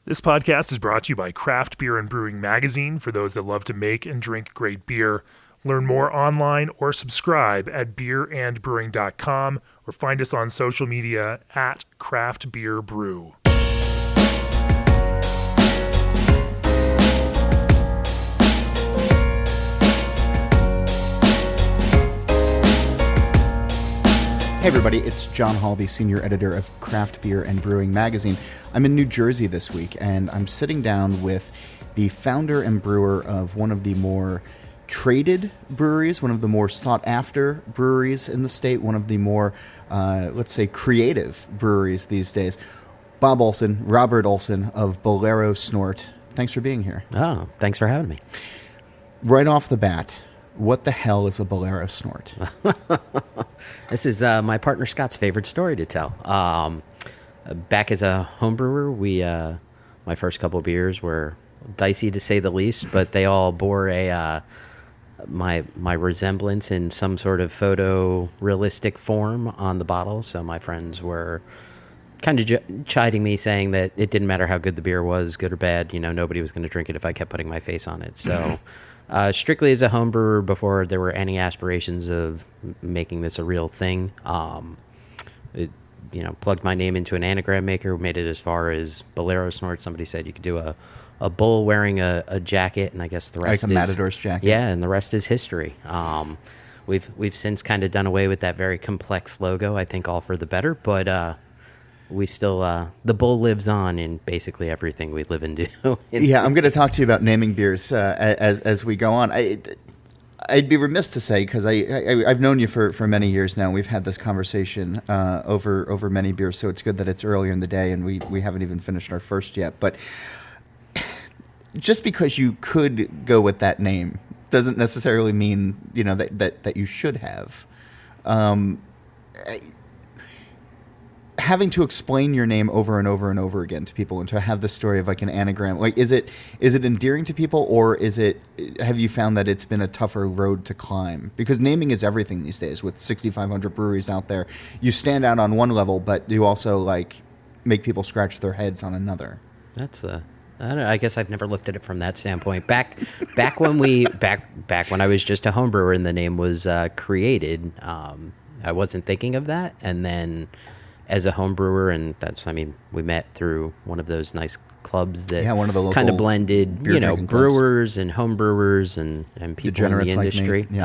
This podcast is brought to you by Craft Beer and Brewing Magazine for those that love to make and drink great beer. Learn more online or subscribe at beerandbrewing.com or find us on social media at Craft Beer Brew. Hey everybody, it's John Hall, the senior editor of Craft Beer and Brewing Magazine. I'm in New Jersey this week, and I'm sitting down with the founder and brewer of one of the more traded breweries, one of the more sought-after breweries in the state, one of the more, let's say, creative breweries these days. Robert Olson of Bolero Snort. Thanks for being here. Oh, thanks for having me. Right off the bat, what the hell is a Bolero Snort? This is my partner Scott's favorite story to tell. Back as a home brewer, my first couple of beers were dicey to say the least, but they all bore my resemblance in some sort of photo-realistic form on the bottle. So my friends were kind of chiding me, saying that it didn't matter how good the beer was, good or bad. You know, nobody was going to drink it if I kept putting my face on it. So strictly as a home brewer, before there were any aspirations of making this a real thing, plugged my name into an anagram maker, made it as far as Bolero Snort. Somebody said you could do a bull wearing a jacket, and I guess the rest like a Matador's jacket. Yeah, and the rest is history. We've since kind of done away with that very complex logo, I think all for the better, but we still, the bull lives on in basically everything we live and do. Yeah, I'm going to talk to you about naming beers as we go on. I'd be remiss to say, because I've known you for many years now. We've had this conversation over many beers, so it's good that it's earlier in the day and we haven't even finished our first yet. But just because you could go with that name doesn't necessarily mean that you should have. Having to explain your name over and over and over again to people, and to have the story of like an anagram, like is it endearing to people, or have you found that it's been a tougher road to climb? Because naming is everything these days. With 6,500 breweries out there, you stand out on one level, but you also like make people scratch their heads on another. I guess I've never looked at it from that standpoint. Back when I was just a home brewer and the name was created, I wasn't thinking of that, and then as a home brewer, and we met through one of those nice clubs that one of the kind of blended, brewers clubs and home brewers and people degenerates in the industry. Like me.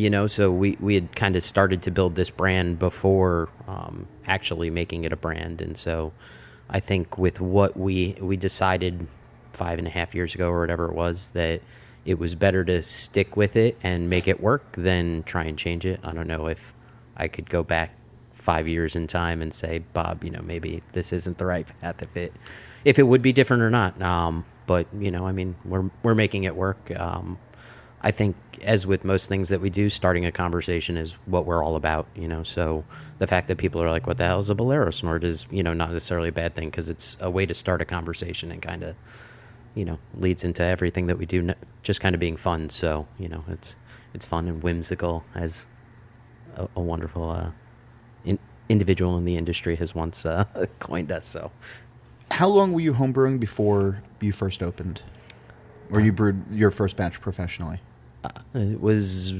Yeah. So we had kind of started to build this brand before actually making it a brand. And so I think with what we decided 5.5 years ago or whatever it was, that it was better to stick with it and make it work than try and change it. I don't know if I could go back 5 years in time and say, Bob, maybe this isn't the right path, if it would be different or not. But we're making it work. I think, as with most things that we do, starting a conversation is what we're all about. So the fact that people are like, "What the hell is a Bolero Snort?" is not necessarily a bad thing, because it's a way to start a conversation and kind of leads into everything that we do, just kind of being fun. So it's fun and whimsical, as a wonderful individual in the industry has once coined us. So, how long were you homebrewing before you first opened, or you brewed your first batch professionally? It was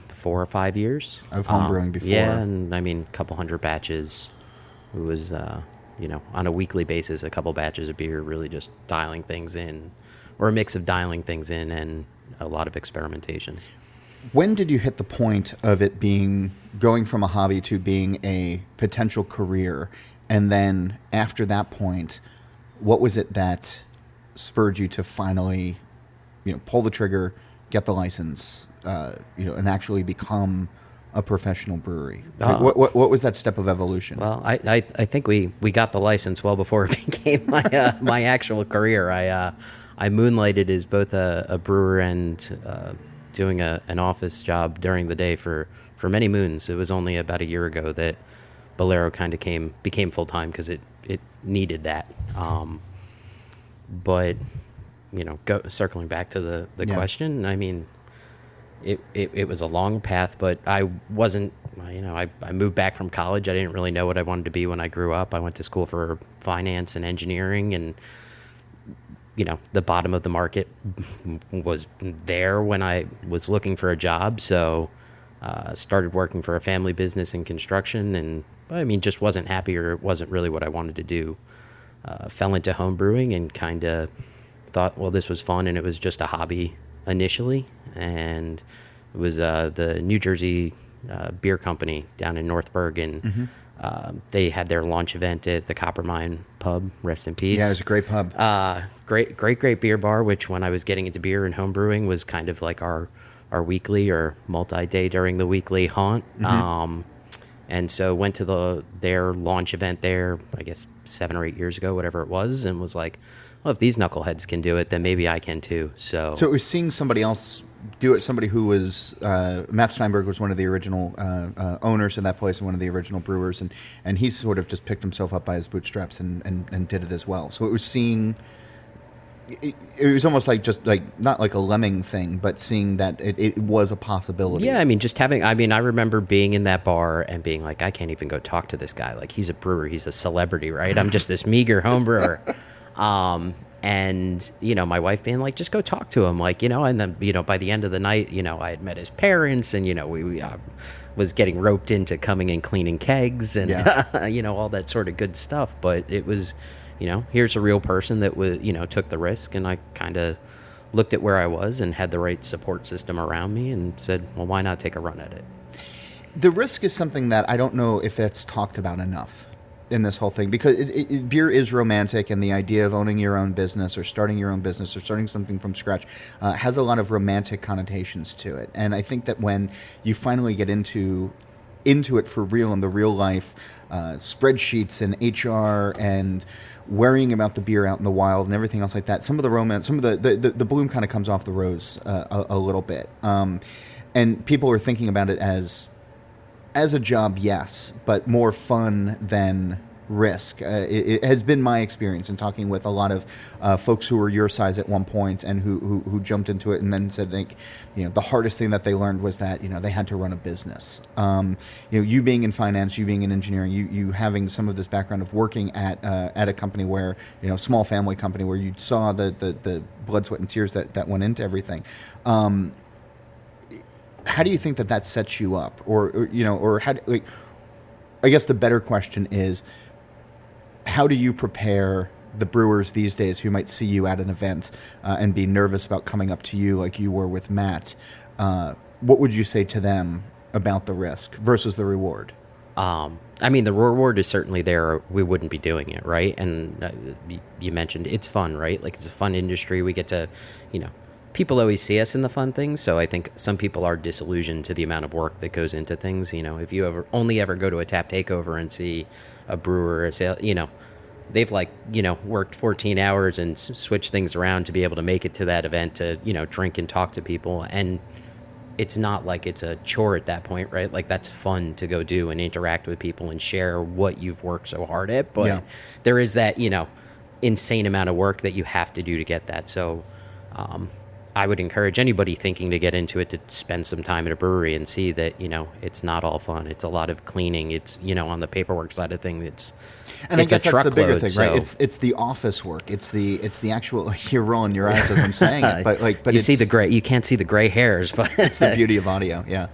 4 or 5 years of homebrewing before. Yeah, and a couple hundred batches. It was on a weekly basis, a couple batches of beer, really just dialing things in, or a mix of dialing things in and a lot of experimentation. When did you hit the point of it going from a hobby to being a potential career? And then after that point, what was it that spurred you to finally, pull the trigger, get the license, and actually become a professional brewery? What was that step of evolution? Well, I think we got the license well before it became my actual career. I moonlighted as both a brewer and doing an office job during the day for many moons. It was only about a year ago that Bolero kind of became full time, because it needed that. But circling back to the question, it was a long path, but I wasn't I moved back from college. I didn't really know what I wanted to be when I grew up. I went to school for finance and engineering, and the bottom of the market was there when I was looking for a job. So started working for a family business in construction, and just wasn't happy, or it wasn't really what I wanted to do. Fell into home brewing and kind of thought, well, this was fun, and it was just a hobby initially. And it was the New Jersey beer company down in North Bergen. They had their launch event at the Copper Mine Pub. Rest in peace. Yeah, it was a great pub. Great beer bar, which when I was getting into beer and home brewing was kind of like our weekly or multi-day during the weekly haunt. And so went to their launch event there, I guess 7 or 8 years ago, whatever it was, and was like, well, if these knuckleheads can do it, then maybe I can too. So it was seeing somebody else do it, somebody who was, Matt Steinberg was one of the original owners of that place and one of the original brewers, and he sort of just picked himself up by his bootstraps and did it as well. So it was seeing, it was almost like just like, not like a lemming thing, but seeing that it was a possibility. Yeah, I remember being in that bar and being like, I can't even go talk to this guy. Like, he's a brewer, he's a celebrity, right? I'm just this meager home brewer. And, my wife being like, just go talk to him. Like, and then, by the end of the night, I had met his parents, and, we was getting roped into coming and cleaning kegs and, all that sort of good stuff. But it was, here's a real person that was, took the risk. And I kind of looked at where I was and had the right support system around me and said, well, why not take a run at it? The risk is something that I don't know if it's talked about enough in this whole thing, because beer is romantic, and the idea of owning your own business or starting your own business or starting something from scratch has a lot of romantic connotations to it. And I think that when you finally get into it for real, in the real life, spreadsheets and HR and worrying about the beer out in the wild and everything else like that, some of the romance, some of the bloom kind of comes off the rose a little bit. And people are thinking about it as a job, yes, but more fun than risk. It has been my experience in talking with a lot of folks who were your size at one point and who jumped into it and then said, like, the hardest thing that they learned was that, they had to run a business. You being in finance, you being in engineering, you having some of this background of working at a company where, small family company where you saw the blood, sweat, and tears that went into everything. How do you think that sets you up, or how? I guess the better question is, how do you prepare the brewers these days who might see you at an event and be nervous about coming up to you like you were with Matt? What would you say to them about the risk versus the reward? The reward is certainly there. We wouldn't be doing it, right? And you mentioned it's fun, right? Like, it's a fun industry. We get to, people always see us in the fun things, so I think some people are disillusioned to the amount of work that goes into things. If you only ever go to a tap takeover and see a brewer, a sale, they've worked 14 hours and switched things around to be able to make it to that event to, drink and talk to people. And it's not like it's a chore at that point, right? Like, that's fun to go do and interact with people and share what you've worked so hard at. But there is that, insane amount of work that you have to do to get that. So, I would encourage anybody thinking to get into it to spend some time at a brewery and see that, it's not all fun. It's a lot of cleaning. It's, on the paperwork side of things, and I guess that's the bigger thing, right? It's the office work. It's the actual, like, you're rolling your eyes as I'm saying it, but you see the gray. You can't see the gray hairs, but it's the beauty of audio. Yeah.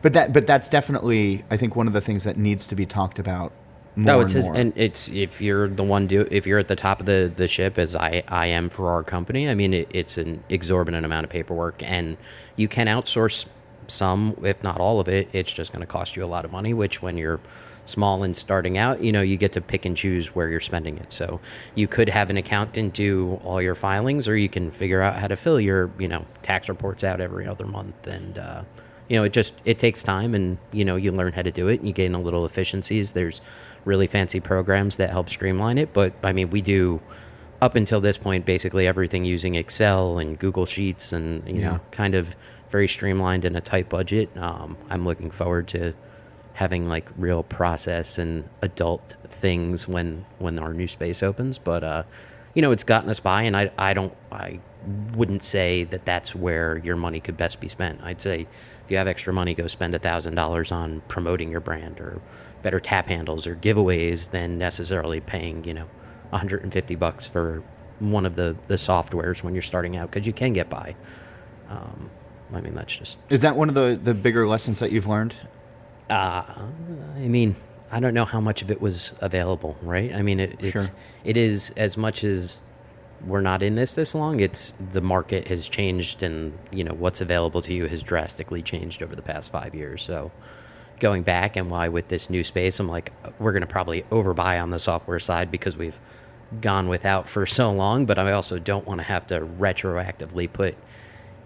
But that's definitely, I think, one of the things that needs to be talked about more and more. And it's, if you're if you're at the top of the ship, as I am for our company, it's an exorbitant amount of paperwork, and you can outsource some, if not all of it. It's just going to cost you a lot of money, which when you're small and starting out, you get to pick and choose where you're spending it. So you could have an accountant do all your filings, or you can figure out how to fill your, tax reports out every other month. And, it takes time, and, you learn how to do it, and you gain a little efficiencies. There's really fancy programs that help streamline it. But, we do, up until this point, basically everything using Excel and Google Sheets and, kind of very streamlined in a tight budget. I'm looking forward to having real process and adult things when our new space opens. But, it's gotten us by, and I wouldn't say that that's where your money could best be spent. I'd say if you have extra money, go spend $1,000 on promoting your brand or better tap handles or giveaways than necessarily paying, $150 for one of the softwares when you're starting out, because you can get by. That's just... Is that one of the bigger lessons that you've learned? I don't know how much of it was available, right? Sure. It is, as much as we're not in this long, it's the market has changed, and what's available to you has drastically changed over the past 5 years. So going back, and why with this new space, I'm like, we're going to probably overbuy on the software side because we've gone without for so long, but I also don't want to have to retroactively put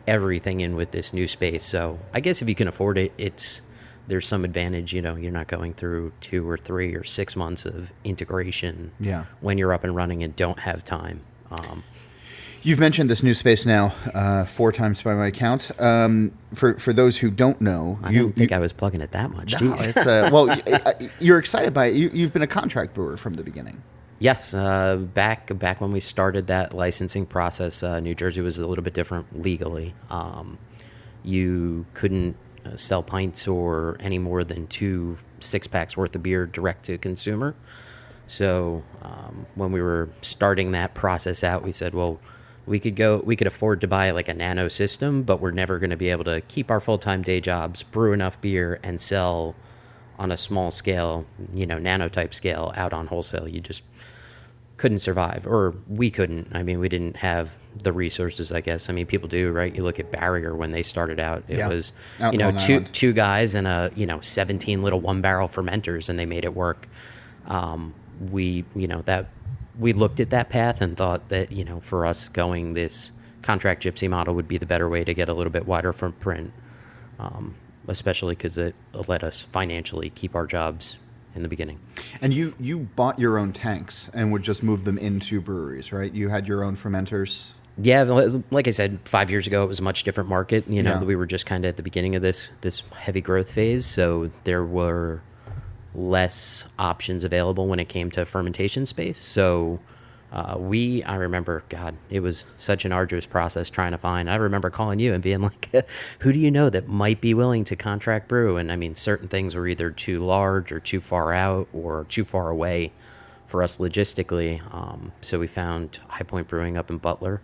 everything in with this new space. So I guess if you can afford it, there's some advantage. You're not going through 2 or 3 or 6 months of integration when you're up and running and don't have time. You've mentioned this new space now 4 times by my count. For those who don't know, I didn't think I was plugging it that much. No, it's, you're excited by it. You've been a contract brewer from the beginning. Yes, back when we started that licensing process, New Jersey was a little bit different legally. You couldn't sell pints or any more than 2 6-packs worth of beer direct to consumer. So when we were starting that process out, we said, well, we could afford to buy like a nano system, but we're never going to be able to keep our full-time day jobs, brew enough beer, and sell on a small scale, nano type scale out on wholesale. You just couldn't survive, or we couldn't. We didn't have the resources, I guess. People do, right? You look at Barrier when they started out. It was, two guys and 17 little 1-barrel fermenters, and they made it work. We looked at that path and thought that, for us, going this contract gypsy model would be the better way to get a little bit wider footprint, especially because it let us financially keep our jobs in the beginning. And you bought your own tanks and would just move them into breweries, right? You had your own fermenters? Yeah, like I said, 5 years ago, it was a much different market. We were just kind of at the beginning of this heavy growth phase, so there were less options available when it came to fermentation space. So I remember, God, it was such an arduous process trying to find. I remember calling you and being like, who do you know that might be willing to contract brew? And certain things were either too large or too far out or too far away for us logistically. So we found High Point Brewing up in Butler.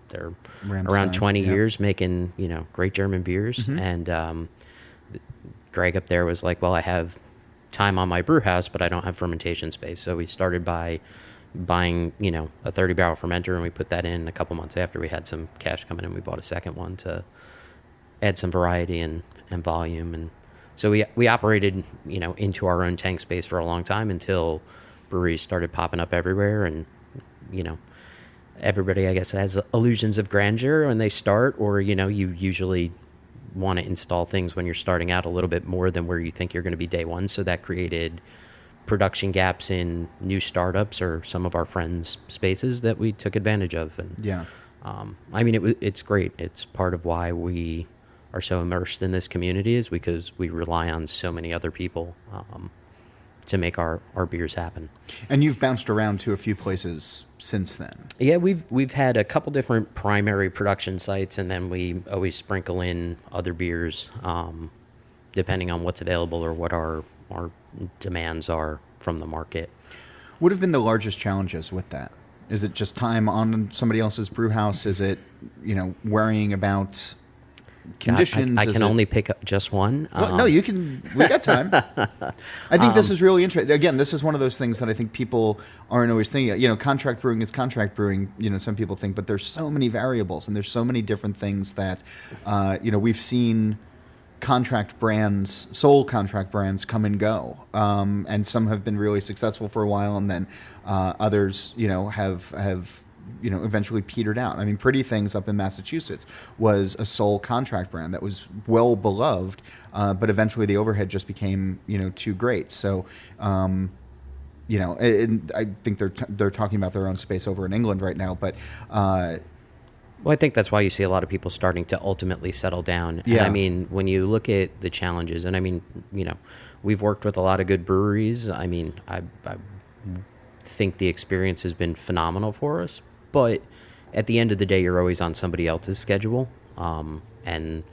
They're around 20 years making, great German beers. Mm-hmm. And Greg up there was like, well, I have time on my brew house, but I don't have fermentation space. So we started by buying, a 30-barrel fermenter, and we put that in a couple months after we had some cash coming in. We bought a second one to add some variety and volume. And so we operated, into our own tank space for a long time until breweries started popping up everywhere. And, everybody, I guess, has illusions of grandeur when they start, or, you usually want to install things when you're starting out a little bit more than where you think you're going to be day one. So that created production gaps in new startups or some of our friends' spaces that we took advantage of. And it's great. It's part of why we are so immersed in this community, is because we rely on so many other people to make our beers happen. And you've bounced around to a few places since then. Yeah, we've had a couple different primary production sites, and then we always sprinkle in other beers, depending on what's available or what our demands are from the market. What have been the largest challenges with that? Is it just time on somebody else's brew house? Is it, worrying about conditions? I can only pick up just one. Well, no, you can. We got time. I think this is really interesting. Again, this is one of those things that I think people aren't always thinking. Contract brewing is contract brewing. Some people think, but there's so many variables and there's so many different things that, we've seen sole contract brands come and go, and some have been really successful for a while, and then others, have eventually petered out. Pretty Things up in Massachusetts was a sole contract brand that was well beloved, but eventually the overhead just became, too great. So, and I think they're talking about their own space over in England right now, but. Well, I think that's why you see a lot of people starting to ultimately settle down. Yeah. And when you look at the challenges, and we've worked with a lot of good breweries. I think the experience has been phenomenal for us. But at the end of the day, you're always on somebody else's schedule. And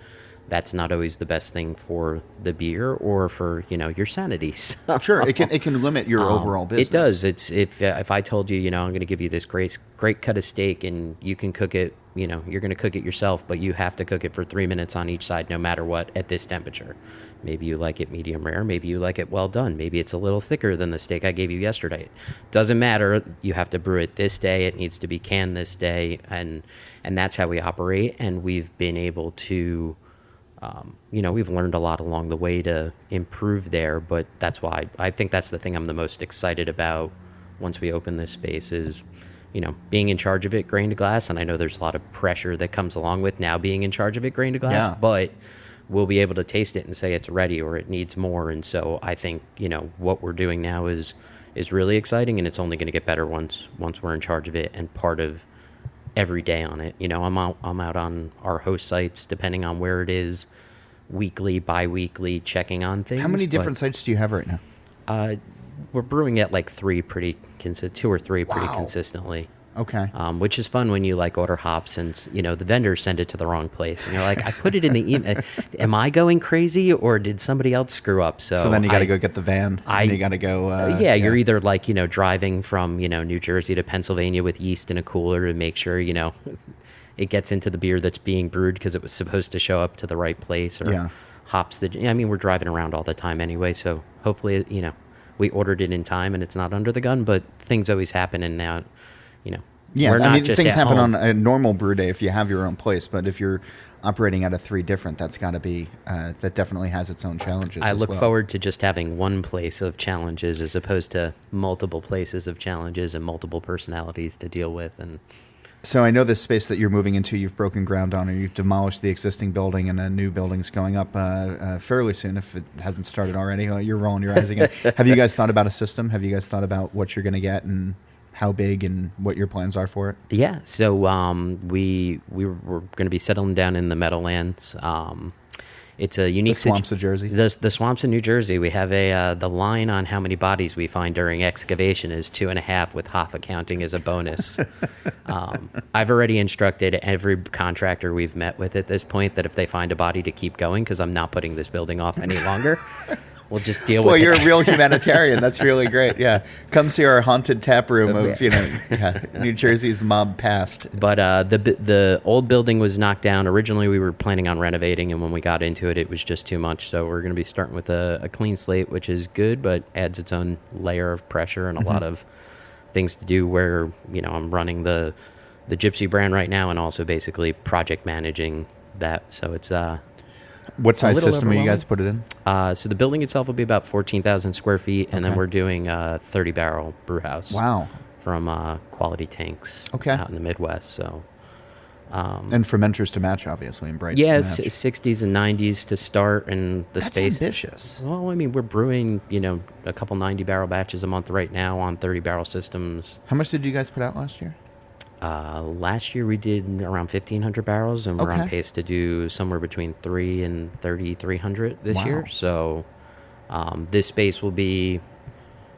that's not always the best thing for the beer or for, your sanity. So, Sure, it can limit your overall business. it does. It's if I told you, I'm going to give you this great cut of steak and you can cook it, you're going to cook it yourself, but you have to cook it for 3 minutes on each side, no matter what, at this temperature. Maybe you like it medium rare. Maybe you like it well done. Maybe it's a little thicker than the steak I gave you yesterday. Doesn't matter. You have to brew it this day. It needs to be canned this day, and that's how we operate. And we've been able to. We've learned a lot along the way to improve there, but that's why I think that's the thing I'm the most excited about once we open this space is, being in charge of it grain to glass. And I know there's a lot of pressure that comes along with now being in charge of it grain to glass, but we'll be able to taste it and say it's ready or it needs more. And so I think, what we're doing now is really exciting, and it's only going to get better once we're in charge of it and part of every day on it. I'm out on our host sites, depending on where it is, weekly, bi-weekly, checking on things. How many different sites do you have right now? We're brewing at like 2 or 3 pretty consistently. Okay. Which is fun when you order hops and the vendors send it to the wrong place and you're like, I put it in the email. Am I going crazy or did somebody else screw up? So then you got to go get the van. And you got to go. You're either driving from New Jersey to Pennsylvania with yeast in a cooler to make sure it gets into the beer that's being brewed because it was supposed to show up to the right place or hops that. We're driving around all the time anyway, so hopefully we ordered it in time and it's not under the gun. But things always happen, and now. Yeah, we're not just things happen home. on a normal brew day if you have your own place, but if you're operating out of 3 different, that's got to be, that definitely has its own challenges. I look forward to just having one place of challenges as opposed to multiple places of challenges and multiple personalities to deal with. And so I know this space that you're moving into, you've broken ground on, or you've demolished the existing building, and a new building's going up fairly soon, if it hasn't started already. You're rolling your eyes again. Have you guys thought about a system? Have you guys thought about what you're going to get and how big and what your plans are for it? Yeah, so we were going to be settling down in the Meadowlands. It's a unique the swamps of Jersey. The swamps of New Jersey. We have the line on how many bodies we find during excavation is 2.5, with half accounting as a bonus. I've already instructed every contractor we've met with at this point that if they find a body to keep going, because I'm not putting this building off any longer. We'll just deal with it. Well, you're a real humanitarian. That's really great. Yeah. Come see our haunted tap room of, New Jersey's mob past. But the old building was knocked down. Originally, we were planning on renovating, and when we got into it, it was just too much. So we're going to be starting with a clean slate, which is good, but adds its own layer of pressure and a lot of things to do where, I'm running the Gypsy brand right now and also basically project managing that. So it's... What size system are you guys put it in? So the building itself will be about 14,000 square feet, and then we're doing a 30-barrel brew house. Wow. From Quality Tanks out in the Midwest. So, and fermenters to match, obviously, and brights to match. 60s and 90s to start, and the space. That's ambitious. Well, we're brewing, a couple 90-barrel batches a month right now on 30-barrel systems. How much did you guys put out last year? Last year we did around 1,500 barrels, and we're on pace to do somewhere between 3 and 3,300 this year. So this space will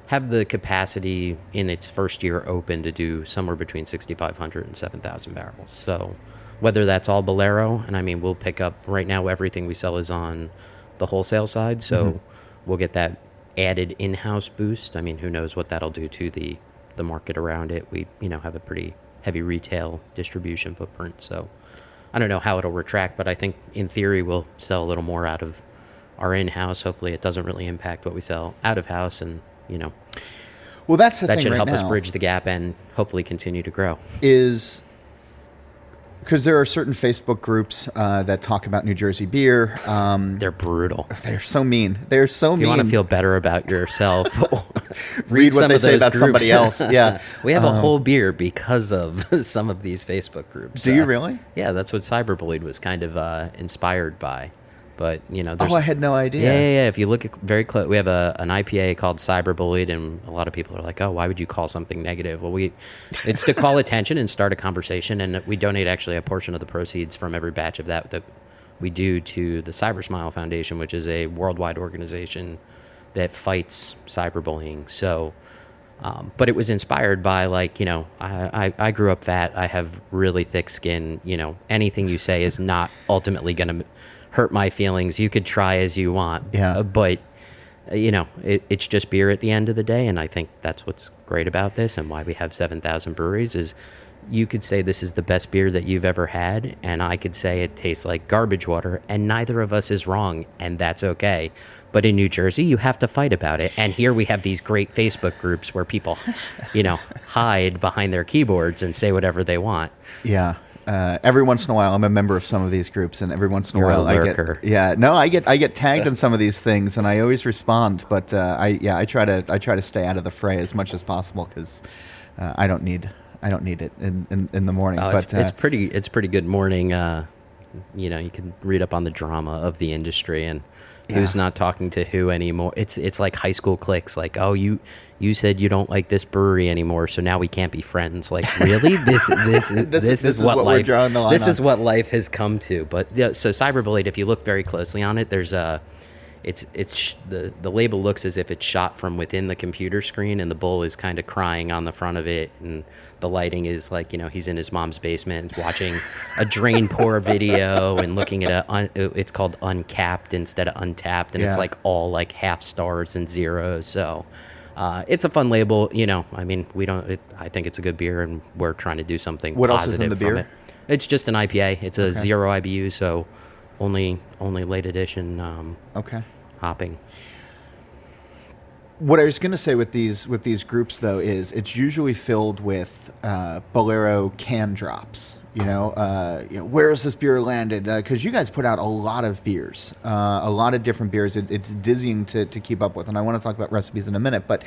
have the capacity in its first year open to do somewhere between 6,500 and 7,000 barrels. So whether that's all Bolero, and we'll pick up right now everything we sell is on the wholesale side, so we'll get that added in-house boost. Who knows what that'll do to the market around it. We have a pretty heavy retail distribution footprint, so I don't know how it'll retract, but I think in theory we'll sell a little more out of our in-house. Hopefully it doesn't really impact what we sell out of house, and well, that's the that thing should right help now us bridge the gap and hopefully continue to grow. Is because there are certain Facebook groups that talk about New Jersey beer. They're brutal. They're so mean. They're so mean. If you want to feel better about yourself, read what they say about somebody else. Yeah, we have a whole beer because of some of these Facebook groups. Do you really? Yeah, that's what Cyberbullied was kind of inspired by. But I had no idea. Yeah. If you look at very close, we have an IPA called Cyberbullied, and a lot of people are like, "Oh, why would you call something negative?" Well, it's to call attention and start a conversation, and we donate actually a portion of the proceeds from every batch of that we do to the Cybersmile Foundation, which is a worldwide organization that fights cyberbullying. So, but it was inspired by I grew up fat. I have really thick skin. Anything you say is not ultimately going to hurt my feelings. You could try as you want. Yeah. But, it's just beer at the end of the day. And I think that's what's great about this and why we have 7,000 breweries is you could say this is the best beer that you've ever had. And I could say it tastes like garbage water. And neither of us is wrong. And that's okay. But in New Jersey, you have to fight about it. And here we have these great Facebook groups where people, hide behind their keyboards and say whatever they want. Yeah. Every once in a while, I'm a member of some of these groups, and every once in a while, I get tagged in some of these things, and I always respond. But I try to stay out of the fray as much as possible because I don't need it in the morning. Oh, but it's pretty good morning. You can read up on the drama of the industry and who's not talking to who anymore. It's like high school cliques. Like, oh, you said you don't like this brewery anymore, so now we can't be friends. Like, really? This is what life. We're drawing the line this on. Is what life has come to. But so Cyberblade, if you look very closely on it, there's the label looks as if it's shot from within the computer screen, and the bull is kind of crying on the front of it, and the lighting is like he's in his mom's basement watching a drain pour video and looking at it's called Uncapped instead of Untapped, and it's like all like half stars and zeros. So it's a fun label. I think it's a good beer, and we're trying to do something what positive else is in the beer? It. It's just an IPA. It's a 0 IBU, so only late edition hopping. What I was going to say with these groups, though, is it's usually filled with Bolero can drops. Where has this beer landed? Because you guys put out a lot of beers, a lot of different beers. It's dizzying to keep up with, and I want to talk about recipes in a minute. But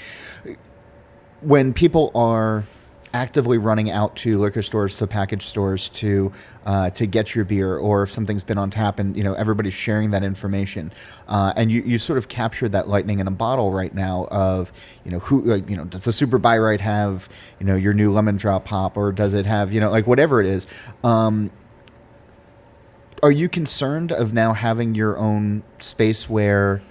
when people are actively running out to liquor stores, to package stores to get your beer, or if something's been on tap and everybody's sharing that information, and you sort of captured that lightning in a bottle right now of who does the Super Buy Right have your new lemon drop hop, or does it have whatever it is. Are you concerned of now having your own space or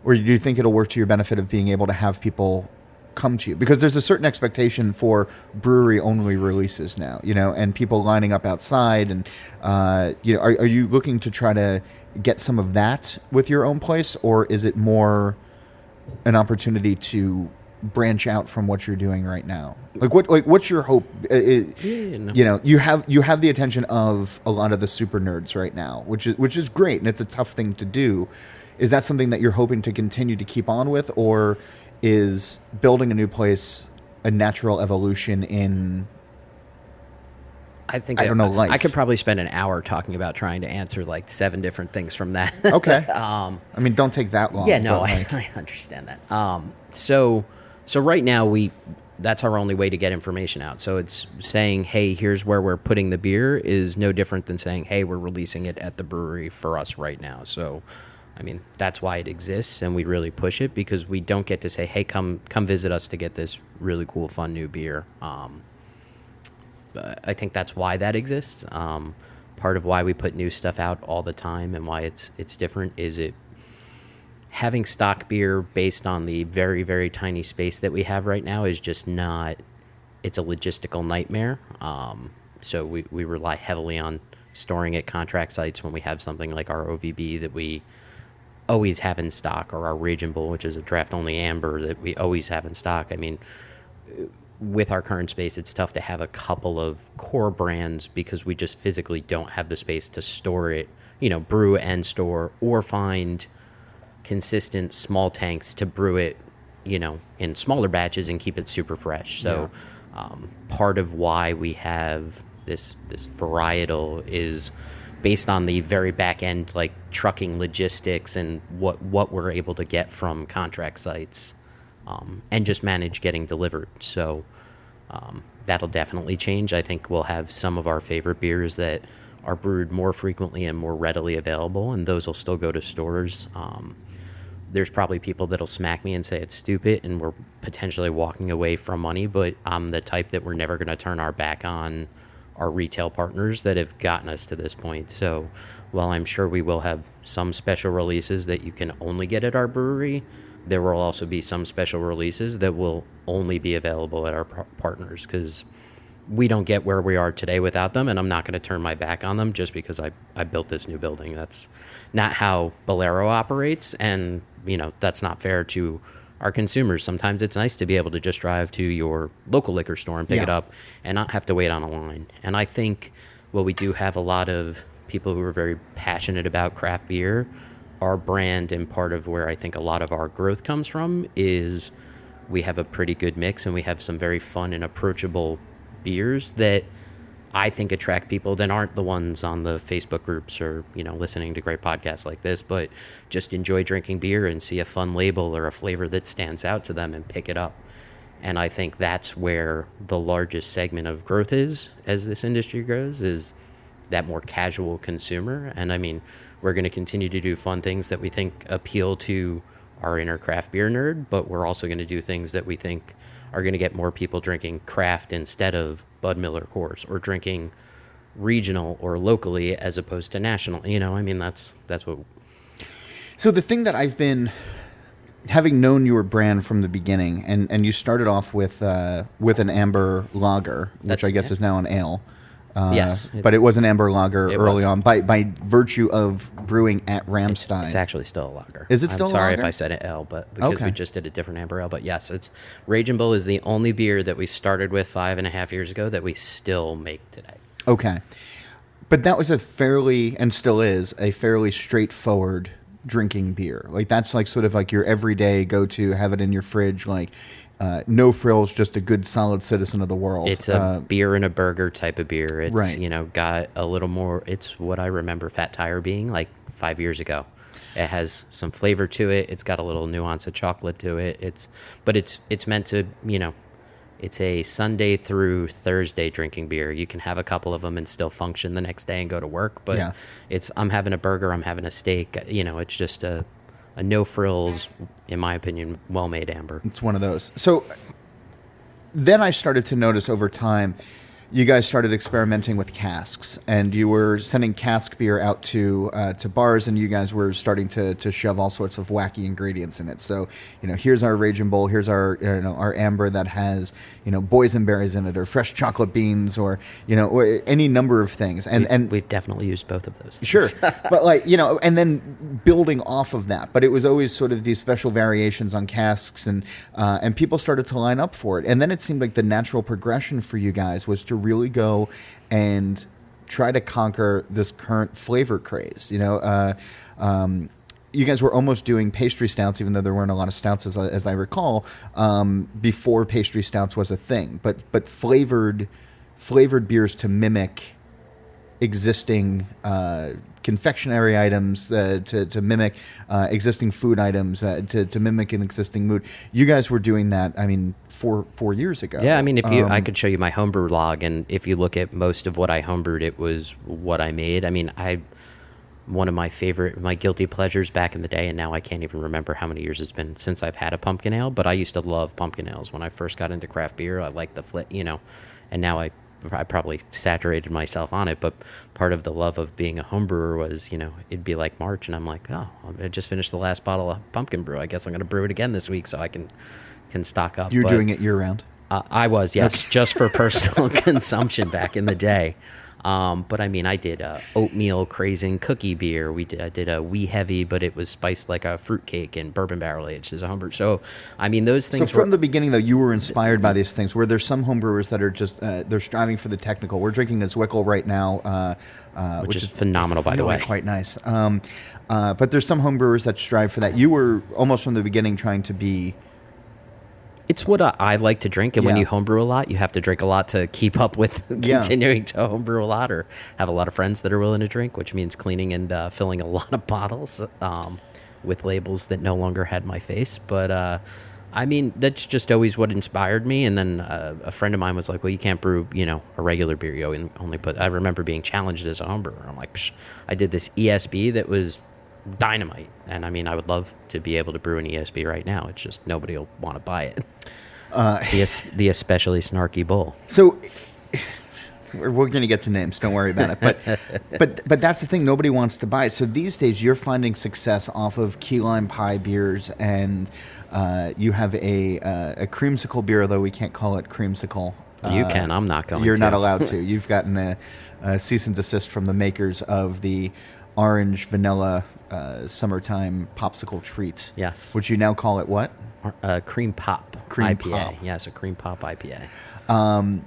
do you think it'll work to your benefit of being able to have people come to you? Because there's a certain expectation for brewery-only releases now, and people lining up outside. And, are you looking to try to get some of that with your own place, or is it more an opportunity to branch out from what you're doing right now? What's your hope? You have the attention of a lot of the super nerds right now, which is great, and it's a tough thing to do. Is that something that you're hoping to continue to keep on with, or is building a new place a natural evolution in? I think life. I could probably spend an hour talking about trying to answer like 7 different things from that. Okay. Don't take that long. Yeah, no, I understand that. So right now that's our only way to get information out. So it's saying, hey, here's where we're putting the beer is no different than saying, hey, we're releasing it at the brewery for us right now. So that's why it exists, and we really push it because we don't get to say, hey, come visit us to get this really cool, fun new beer. But I think that's why that exists. Part of why we put new stuff out all the time and why it's different is having stock beer based on the very, very tiny space that we have right now is just not, it's a logistical nightmare. So we rely heavily on storing at contract sites when we have something like our OVB that we always have in stock, or our Raging Bull, which is a draft-only amber that we always have in stock. With our current space, it's tough to have a couple of core brands because we just physically don't have the space to store it, brew and store, or find consistent small tanks to brew it, in smaller batches and keep it super fresh. So part of why we have this varietal is based on the very back end, like trucking logistics and what we're able to get from contract sites, and just manage getting delivered. So that'll definitely change. I think we'll have some of our favorite beers that are brewed more frequently and more readily available, and those will still go to stores. There's probably people that'll smack me and say it's stupid and we're potentially walking away from money, but I'm the type that we're never going to turn our back on our retail partners that have gotten us to this point. So while I'm sure we will have some special releases that you can only get at our brewery, there will also be some special releases that will only be available at our partners, because we don't get where we are today without them, and I'm not going to turn my back on them just because I built this new building. That's not how Bolero operates, and that's not fair to our consumers. Sometimes it's nice to be able to just drive to your local liquor store and pick it up and not have to wait on a line. And I think, well, we do have a lot of people who are very passionate about craft beer. Our brand, and part of where I think a lot of our growth comes from, is we have a pretty good mix, and we have some very fun and approachable beers that I think attract people that aren't the ones on the Facebook groups or, listening to great podcasts like this, but just enjoy drinking beer and see a fun label or a flavor that stands out to them and pick it up. And I think that's where the largest segment of growth is as this industry grows, is that more casual consumer. And I mean, we're going to continue to do fun things that we think appeal to our inner craft beer nerd, but we're also going to do things that we think are going to get more people drinking craft instead of Bud Miller Coors, or drinking regional or locally as opposed to national. That's what. So the thing that I've been, having known your brand from the beginning, and you started off with an amber lager, which I guess is now an ale. Yes. But it was an amber lager early on by virtue of brewing at Ramstein. It's actually still a lager. Is it still a lager? I'm sorry if I said it ale, but because we just did a different amber ale. But yes, it's Raging Bull is the only beer that we started with 5.5 years ago that we still make today. Okay. But that was and still is, a fairly straightforward drinking beer. Like, that's like sort of like your everyday go-to, have it in your fridge, like no frills, just a good solid citizen of the world. It's a beer and a burger type of beer. It's, right. Got a little more, it's what I remember Fat Tire being like 5 years ago. It has some flavor to it. It's got a little nuance of chocolate to it. It's meant to, it's a Sunday through Thursday drinking beer. You can have a couple of them and still function the next day and go to work. But I'm having a burger, I'm having a steak. It's just a no frills, in my opinion, well-made amber. It's one of those. So then I started to notice over time, you guys started experimenting with casks, and you were sending cask beer out to bars, and you guys were starting to shove all sorts of wacky ingredients in it. So, here's our Raging Bull, here's our our amber that has boysenberries in it, or fresh chocolate beans, or or any number of things. And we've definitely used both of those things. Sure, but and then building off of that. But it was always sort of these special variations on casks, and people started to line up for it. And then it seemed like the natural progression for you guys was to really go and try to conquer this current flavor craze. You guys were almost doing pastry stouts, even though there weren't a lot of stouts, as I recall, before pastry stouts was a thing. But flavored beers to mimic existing confectionery items, to mimic existing food items, to mimic an existing mood. You guys were doing that, 4 years ago. Yeah, if I could show you my homebrew log, and if you look at most of what I homebrewed, it was what I made. One of my guilty pleasures back in the day, and now I can't even remember how many years it's been since I've had a pumpkin ale, but I used to love pumpkin ales. When I first got into craft beer, I liked the and now I probably saturated myself on it, but part of the love of being a home brewer was, it'd be like March, and I'm like, oh, I just finished the last bottle of pumpkin brew. I guess I'm going to brew it again this week so I can stock up. You're doing it year-round? I was, yes, just for personal consumption back in the day. But I did oatmeal craising cookie beer. I did a wee heavy, but it was spiced like a fruitcake and bourbon barrel aged as a homebrew. So, those things. So from the beginning, though, you were inspired by these things. Where there's some homebrewers that are just they're striving for the technical. We're drinking this Zwickel right now, which is phenomenal, by the way. Quite nice. But there's some homebrewers that strive for that. You were almost from the beginning trying to be. It's what I like to drink, and when you homebrew a lot, you have to drink a lot to keep up with continuing to homebrew a lot, or have a lot of friends that are willing to drink, which means cleaning and filling a lot of bottles with labels that no longer had my face. But that's just always what inspired me. And then a friend of mine was like, "Well, you can't brew, a regular beer. You only put." I remember being challenged as a homebrewer. I'm like, Psh. I did this ESB that was dynamite, and I would love to be able to brew an ESB right now. It's just nobody will want to buy it. The especially snarky bull. So we're going to get to names. Don't worry about it. But that's the thing. Nobody wants to buy it. So these days you're finding success off of key lime pie beers, and you have a creamsicle beer, although we can't call it creamsicle. You can. I'm not going You're to. not allowed to. You've gotten a cease and desist from the makers of the orange vanilla summertime popsicle treat. Yes. Which you now call it what? Cream Pop Cream IPA. Pop. Yes, a Cream Pop IPA.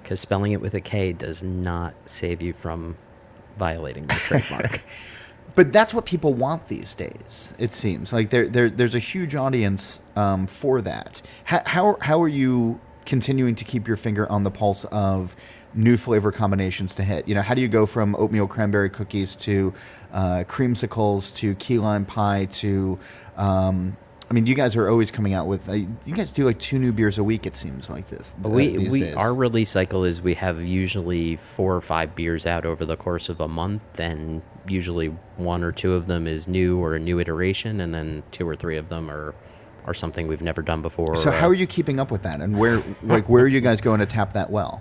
Because spelling it with a K does not save you from violating the trademark. But that's what people want these days. It seems like there's a huge audience for that. How are you continuing to keep your finger on the pulse of new flavor combinations to hit? You know, how do you go from oatmeal cranberry cookies to creamsicles to key lime pie to I mean, you guys are always coming out with. You guys do like 2 new beers a week. It seems like this. These days. Our release cycle is we have usually 4 or 5 beers out over the course of a month, and usually 1 or 2 of them is new or a new iteration, and then 2 or 3 of them are something we've never done before. So how are you keeping up with that, and where are you guys going to tap that well?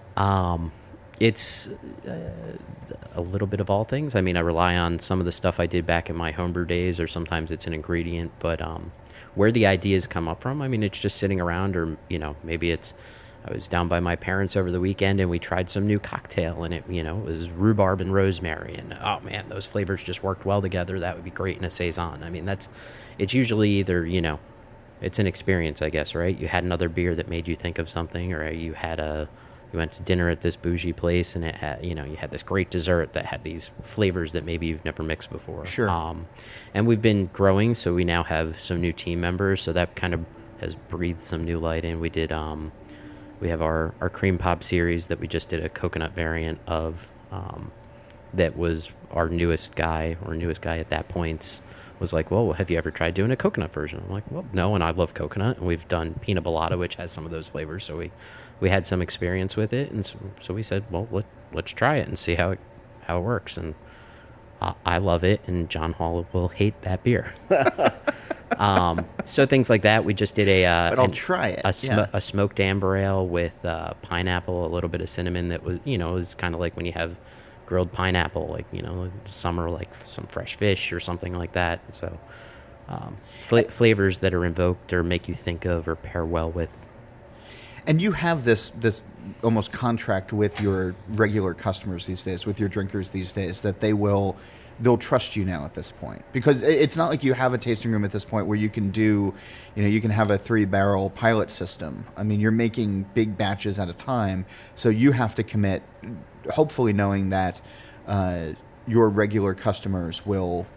It's a little bit of all things. I mean, I rely on some of the stuff I did back in my homebrew days, or sometimes it's an ingredient, but where the ideas come up from, I mean, it's just sitting around, or, you know, maybe it's, I was down by my parents over the weekend and we tried some new cocktail, and it, you know, it was rhubarb and rosemary, and oh man, those flavors just worked well together. That would be great in a saison. I mean, it's usually either, you know, it's an experience, I guess, right? You had another beer that made you think of something, or you went to dinner at this bougie place and it had, you know, you had this great dessert that had these flavors that maybe you've never mixed before. Sure. And we've been growing, so we now have some new team members, so that kind of has breathed some new light in. We did, we have our Cream Pop series that we just did a coconut variant of, that was our newest guy at that point was like, well, have you ever tried doing a coconut version? I'm like, well, no, and I love coconut, and we've done Pina Bolada, which has some of those flavors, so we had some experience with it, and so we said, well, let's try it and see how it works, and I love it, and John Hall will hate that beer. So things like that. We just did but I'll try it. A smoked amber ale with pineapple, a little bit of cinnamon. That was, you know, it was kind of like when you have grilled pineapple, like, you know, summer, like some fresh fish or something like that. So flavors that are invoked or make you think of or pair well with. And you have this almost contract with your regular customers these days, with your drinkers these days, that they'll trust you now at this point, because it's not like you have a tasting room at this point where you can do, you know, you can have a 3-barrel pilot system. I mean, you're making big batches at a time, so you have to commit, hopefully knowing that your regular customers will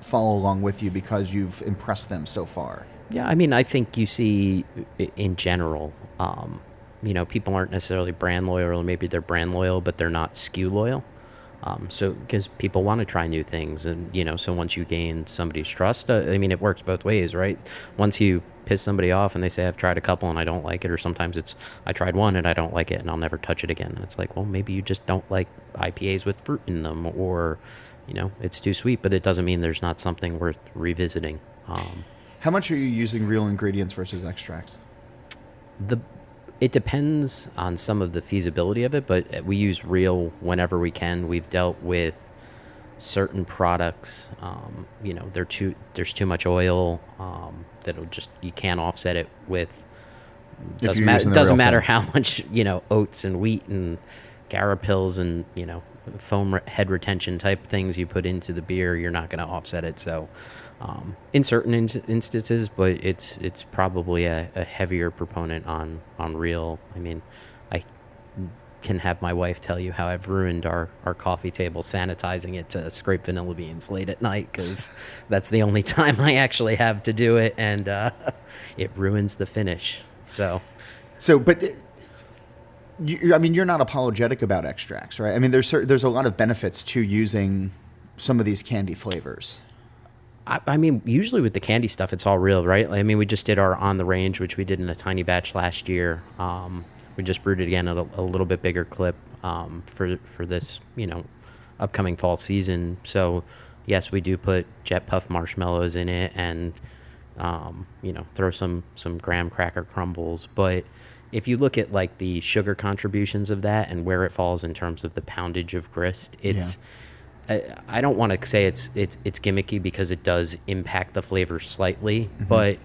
follow along with you because you've impressed them so far. Yeah, I mean, I think you see in general, you know, people aren't necessarily brand loyal, or maybe they're brand loyal, but they're not SKU loyal. So because people want to try new things, and, you know, so once you gain somebody's trust, I mean, it works both ways, right? Once you piss somebody off and they say, I've tried a couple and I don't like it, or sometimes it's, I tried one and I don't like it and I'll never touch it again. And it's like, well, maybe you just don't like IPAs with fruit in them, or, you know, it's too sweet, but it doesn't mean there's not something worth revisiting. How much are you using real ingredients versus extracts? It depends on some of the feasibility of it, but we use real whenever we can. We've dealt with certain products, you know, there's too much oil, that'll just, you can't offset it with, doesn't matter how much, you know, oats and wheat and Garapils and, you know, foam head retention type things you put into the beer, you're not going to offset it. So in certain instances, but it's probably a heavier proponent on real. I mean, I can have my wife tell you how I've ruined our coffee table sanitizing it to scrape vanilla beans late at night, because that's the only time I actually have to do it, and it ruins the finish. But I mean, you're not apologetic about extracts, right? I mean, there's a lot of benefits to using some of these candy flavors. I mean, usually with the candy stuff, it's all real, right? I mean, we just did our On the Range, which we did in a tiny batch last year. We just brewed it again at a little bit bigger clip for this, you know, upcoming fall season. So, yes, we do put jet puff marshmallows in it, and you know, throw some graham cracker crumbles. But if you look at like the sugar contributions of that and where it falls in terms of the poundage of grist, it's. Yeah. I don't want to say it's gimmicky, because it does impact the flavor slightly, but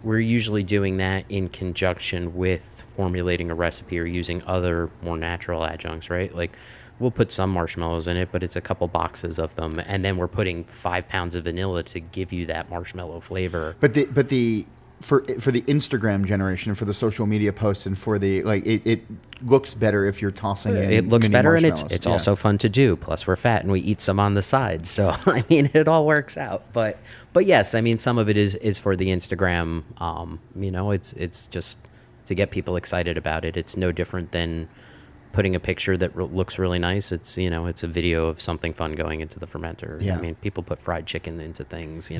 we're usually doing that in conjunction with formulating a recipe or using other more natural adjuncts, right? Like we'll put some marshmallows in it, but it's a couple boxes of them, and then we're putting 5 pounds of vanilla to give you that marshmallow flavor. But the for the Instagram generation, for the social media posts, and for the it looks better if you're tossing in. It looks mini better, and marshmallows. it's also fun to do. Plus, we're fat and we eat some on the side, so I mean, it all works out. But yes, I mean, some of it is for the Instagram. It's just to get people excited about it. It's no different than putting a picture that looks really nice. It's it's a video of something fun going into the fermenter. Yeah. I mean, people put fried chicken into things.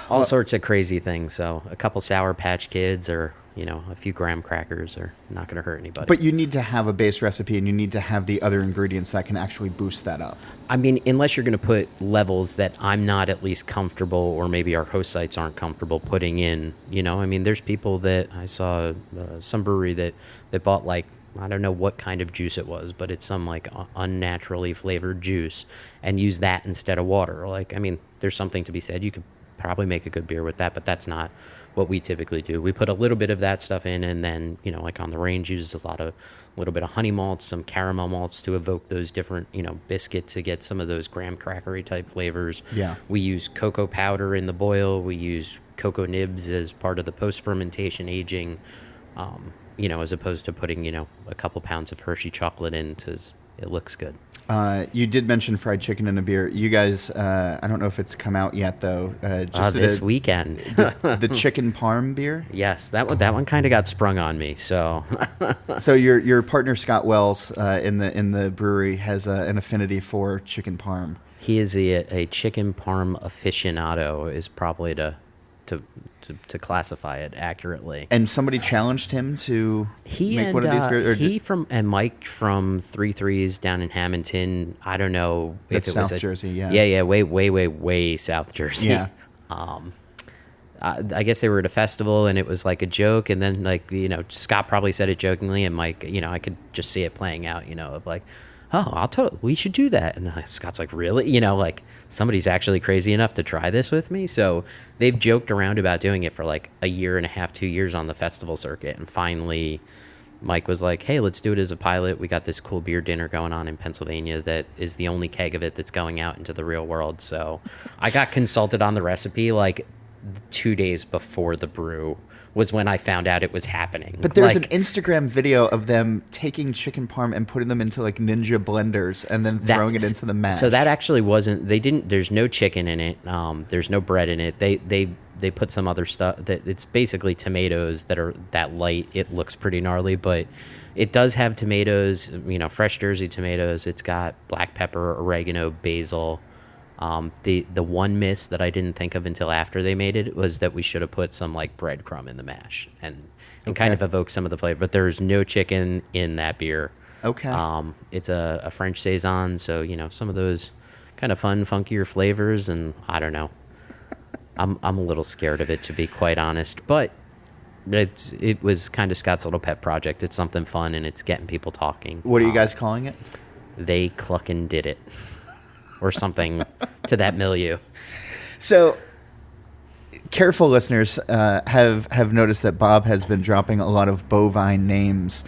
All sorts of crazy things. So a couple Sour Patch Kids or a few graham crackers are not going to hurt anybody. But you need to have a base recipe, and you need to have the other ingredients that can actually boost that up. I mean, unless you're going to put levels that I'm not at least comfortable, or maybe our host sites aren't comfortable putting in. I mean, there's people that I saw some brewery that bought like, I don't know what kind of juice it was, but it's some like unnaturally flavored juice, and use that instead of water. Like, I mean, there's something to be said. You could probably make a good beer with that, but that's not what we typically do. We put a little bit of that stuff in, and then like on the range, uses a little bit of honey malts, some caramel malts to evoke those different biscuit, to get some of those graham crackery type flavors. Yeah, we use cocoa powder in the boil. We use cocoa nibs as part of the post fermentation aging. As opposed to putting a couple pounds of Hershey chocolate in, because it looks good. You did mention fried chicken in a beer. You guys, I don't know if it's come out yet though. This weekend, the chicken parm beer. Yes, that one kind of got sprung on me. So, so your partner Scott Wells in the brewery has an affinity for chicken parm. He is a chicken parm aficionado, is probably to classify it accurately. And somebody challenged him to make one of these beers? And Mike from 3-3s down in Hamilton. I don't know if it was South Jersey, yeah. Yeah, way South Jersey. Yeah. I guess they were at a festival, and it was like a joke, and then Scott probably said it jokingly, and Mike, I could just see it playing out, of like, oh, we should do that. And Scott's like, really? Like, somebody's actually crazy enough to try this with me? So they've joked around about doing it for like a year and a half, 2 years on the festival circuit. And finally, Mike was like, hey, let's do it as a pilot. We got this cool beer dinner going on in Pennsylvania that is the only keg of it that's going out into the real world. So I got consulted on the recipe like 2 days before the brew was when I found out it was happening. But there's an Instagram video of them taking chicken parm and putting them into like ninja blenders and then throwing it into the mash. So that actually wasn't. They didn't. There's no chicken in it. There's no bread in it. They put some other stuff. That it's basically tomatoes that are that light. It looks pretty gnarly, but it does have tomatoes. Fresh Jersey tomatoes. It's got black pepper, oregano, basil. The one miss that I didn't think of until after they made it was that we should have put some like breadcrumb in the mash and kind of evoke some of the flavor. But there's no chicken in that beer. Okay. It's a French saison, so some of those kind of fun, funkier flavors, and I don't know. I'm a little scared of it, to be quite honest, but it was kind of Scott's little pet project. It's something fun, and it's getting people talking. What are you guys calling it? They cluckin' did it. Or something to that milieu. So, careful listeners have noticed that Bob has been dropping a lot of bovine names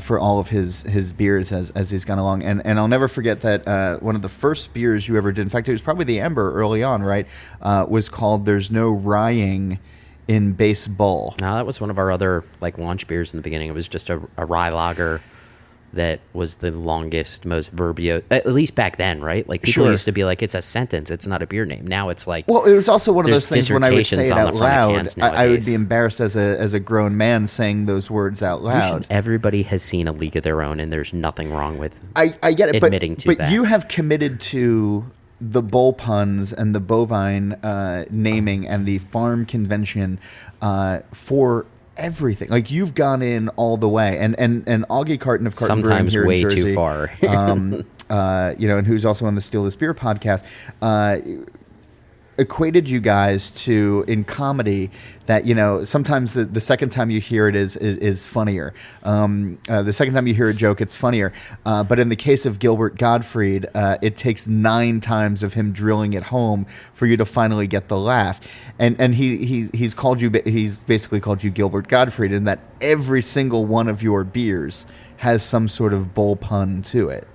for all of his beers as he's gone along. And I'll never forget that one of the first beers you ever did, in fact, it was probably the Amber early on, right, was called There's No Ryeing in Base Bull. No, that was one of our other launch beers in the beginning. It was just a rye lager that was the longest, most verbose, at least back then, right? Like, people used to be like, it's a sentence, it's not a beer name. Now it's like, well, it was also one of those things when I would say it out loud, I would nowadays. be embarrassed as a grown man saying those words out loud. Everybody has seen a league of their own, and there's nothing wrong with I get it, admitting to that. But you have committed to the bull puns and the bovine naming and the farm convention for everything. Like, you've gone in all the way, and Augie Carton of Carton Brewing here way in Jersey, too far. And who's also on the Steal This Beer podcast. equated you guys to in comedy that, you know, sometimes the second time you hear it is funnier. The second time you hear a joke, it's funnier. But in the case of Gilbert Gottfried, it takes 9 times of him drilling it home for you to finally get the laugh. And he's basically called you Gilbert Gottfried, in that every single one of your beers has some sort of bull pun to it.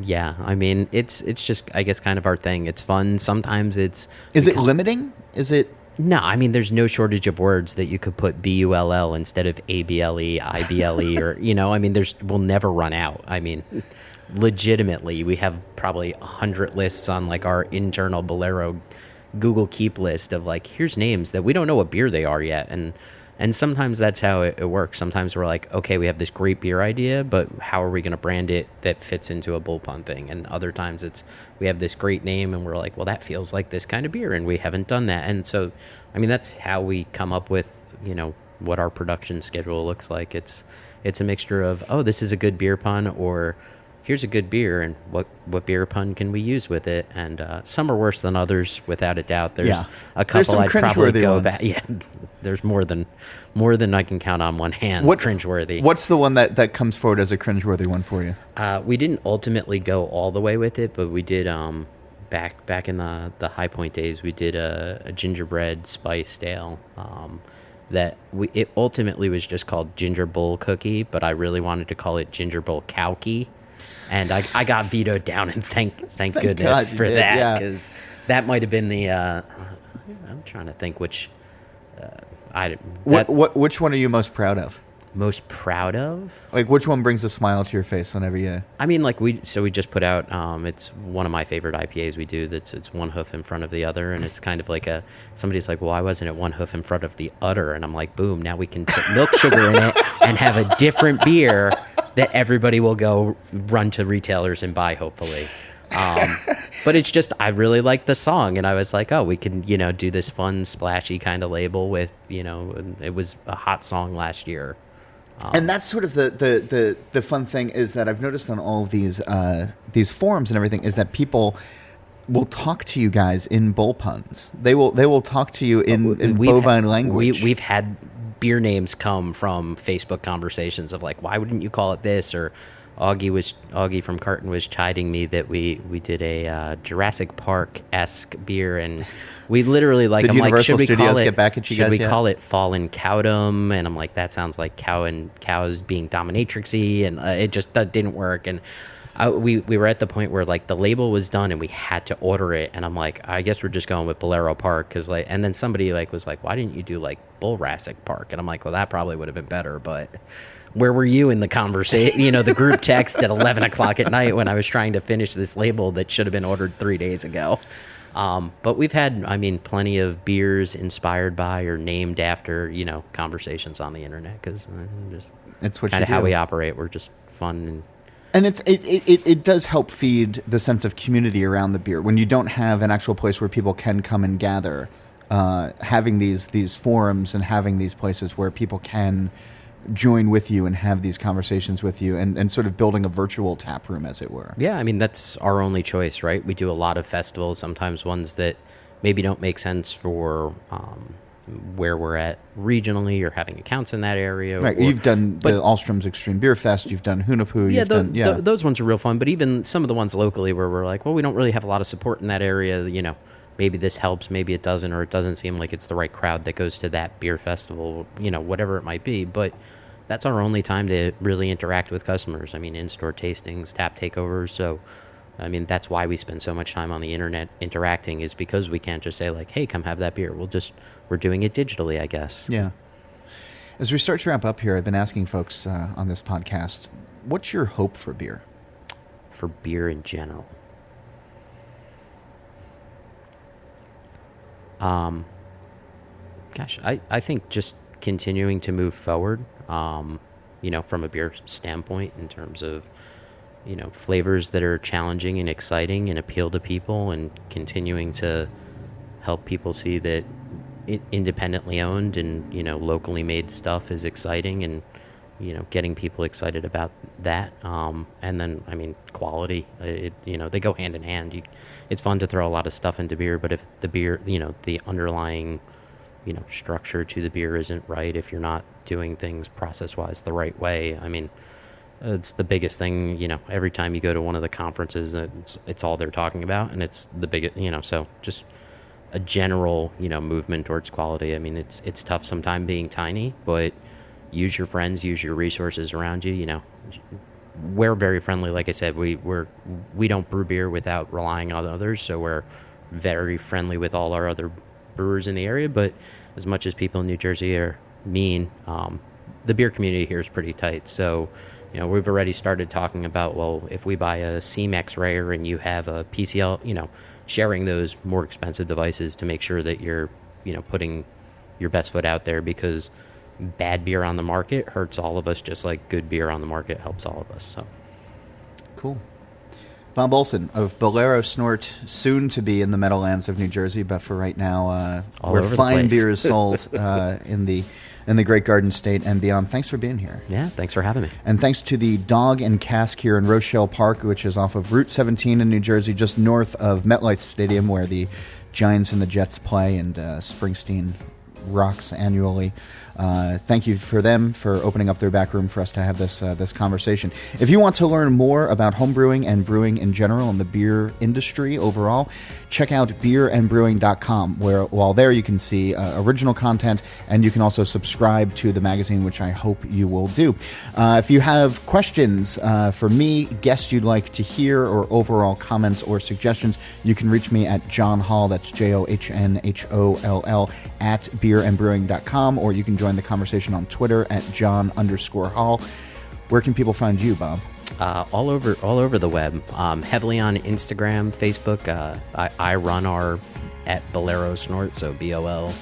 Yeah, I mean, it's just, I guess, kind of our thing. It's fun. Sometimes it's... Is it limiting? Is it... No, I mean, there's no shortage of words that you could put BULL instead of ABLE, IBLE, or, you know, I mean, we'll never run out. I mean, legitimately, we have probably 100 lists on, like, our internal Bolero Google Keep list of, like, here's names that we don't know what beer they are yet. And sometimes that's how it works. Sometimes we're like, okay, we have this great beer idea, but how are we going to brand it that fits into a bullpun thing? And other times we have this great name and we're like, well, that feels like this kind of beer, and we haven't done that. And so, I mean, that's how we come up with, you know, what our production schedule looks like. It's a mixture of, oh, this is a good beer pun, or here's a good beer, and what beer pun can we use with it? And some are worse than others, without a doubt. There's a couple I'd probably go back. Yeah, there's more than I can count on one hand. Cringeworthy. What's the one that comes forward as a cringeworthy one for you? We didn't ultimately go all the way with it, but we did. Back in the High Point days, we did a gingerbread spiced ale. It ultimately was just called Ginger Bull Cookie, but I really wanted to call it Ginger Bull Cowkey. And I got vetoed down, and thank goodness for that, because that might have been the. I'm trying to think which. Which one are you most proud of? Most proud of? Like, which one brings a smile to your face whenever you... I mean, like, we just put out, it's one of my favorite IPAs we do, it's one hoof in front of the other, and it's kind of like somebody's like, well, why wasn't it one hoof in front of the udder? And I'm like, boom, now we can put milk sugar in it and have a different beer that everybody will go run to retailers and buy, hopefully. But it's just, I really like the song, and I was like, oh, we can, you know, do this fun, splashy kind of label with, you know, it was a hot song last year. And that's sort of the fun thing, is that I've noticed on all of these forums and everything, is that people will talk to you guys in bull puns. They will talk to you in bovine language. We've had beer names come from Facebook conversations of like, why wouldn't you call it this? Or Augie from Carton was chiding me that we did a Jurassic Park-esque beer, and we literally like, Did I'm Universal like, Studios get back at you should guys we yet? call it Fallen Cowdom? And I'm like, that sounds like cows being dominatrixy, and it just didn't work. And we were at the point where like the label was done and we had to order it, and I'm like, I guess we're just going with Bolero Park, because like, and then somebody like was like, why didn't you do like Bullrassic Park? And I'm like, well, that probably would have been better, but where were you in the conversation? You know, the group text at 11 o'clock at night when I was trying to finish this label that should have been ordered 3 days ago. But we've had, I mean, plenty of beers inspired by or named after, you know, conversations on the internet, because It's what kind you of how do. we operate. We're just fun. And it does help feed the sense of community around the beer. When you don't have an actual place where people can come and gather, having these forums and having these places where people can join with you and have these conversations with you, and sort of building a virtual tap room, as it were. Yeah, I mean, that's our only choice, right? We do a lot of festivals, sometimes ones that maybe don't make sense for where we're at regionally or having accounts in that area. Right, you've done the Alstrom's Extreme Beer Fest, you've done Hunapoo, those ones are real fun, but even some of the ones locally where we're like, well, we don't really have a lot of support in that area, you know, maybe this helps, maybe it doesn't, or it doesn't seem like it's the right crowd that goes to that beer festival, you know, whatever it might be. But that's our only time to really interact with customers. I mean, in-store tastings, tap takeovers. So, I mean, that's why we spend so much time on the internet interacting, is because we can't just say like, hey, come have that beer. We're doing it digitally, I guess. Yeah. As we start to wrap up here, I've been asking folks on this podcast, what's your hope for beer? For beer in general. I think just continuing to move forward, you know, from a beer standpoint, in terms of, you know, flavors that are challenging and exciting and appeal to people, and continuing to help people see that independently owned and, you know, locally made stuff is exciting, and getting people excited about that. And then, I mean, quality, they go hand in hand. It's fun to throw a lot of stuff into beer, but if the beer, the underlying, structure to the beer isn't right, if you're not doing things process-wise the right way, I mean, it's the biggest thing, every time you go to one of the conferences, it's all they're talking about, and it's the biggest, so just a general, movement towards quality. I mean, it's tough sometimes being tiny, but use your friends, use your resources around you, We're very friendly. Like I said, we don't brew beer without relying on others, so we're very friendly with all our other brewers in the area. But as much as people in New Jersey are mean, the beer community here is pretty tight. So, we've already started talking about, well, if we buy a CMEX Rare and you have a PCL, sharing those more expensive devices to make sure that you're, putting your best foot out there, because bad beer on the market hurts all of us, just like good beer on the market helps all of us. So cool. Bob Olson of Bolero Snort, soon to be in the Meadowlands of New Jersey, but for right now, where fine beer is sold in the Great Garden State and beyond. Thanks for being here. Yeah, thanks for having me. And thanks to the Dog and Cask here in Rochelle Park, which is off of Route 17 in New Jersey, just north of MetLife Stadium, where the Giants and the Jets play, and Springsteen rocks annually. Thank you for them for opening up their back room for us to have this conversation. If you want to learn more about homebrewing and brewing in general and the beer industry overall, check out beerandbrewing.com, where while there you can see original content, and you can also subscribe to the magazine, which I hope you will do. If you have questions for me, guests you'd like to hear, or overall comments or suggestions, you can reach me at John Hall, that's JOHNHOLL, at beerandbrewing.com, or you can join the conversation on Twitter at John_Hall. Where can people find you, Bob? All over the web, heavily on Instagram, Facebook. I run our at Bolero Snort, so BOLEROSNORT.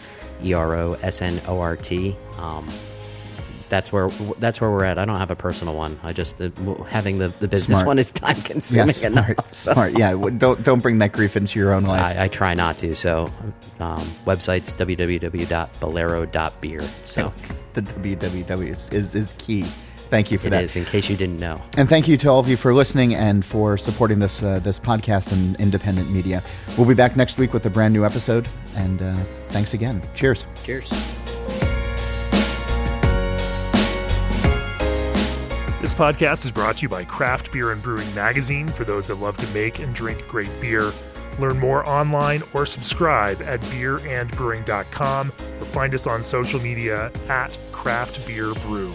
That's where we're at. I don't have a personal one. I just having the business one is time consuming enough. So. Smart. Yeah, don't bring that grief into your own life. I try not to. So, website's www.bolero.beer. So the www is key. Thank you for that. It is, in case you didn't know. And thank you to all of you for listening and for supporting this podcast and independent media. We'll be back next week with a brand new episode. And thanks again. Cheers. Cheers. This podcast is brought to you by Craft Beer and Brewing Magazine, for those that love to make and drink great beer. Learn more online or subscribe at beerandbrewing.com, or find us on social media at Craft Beer Brew.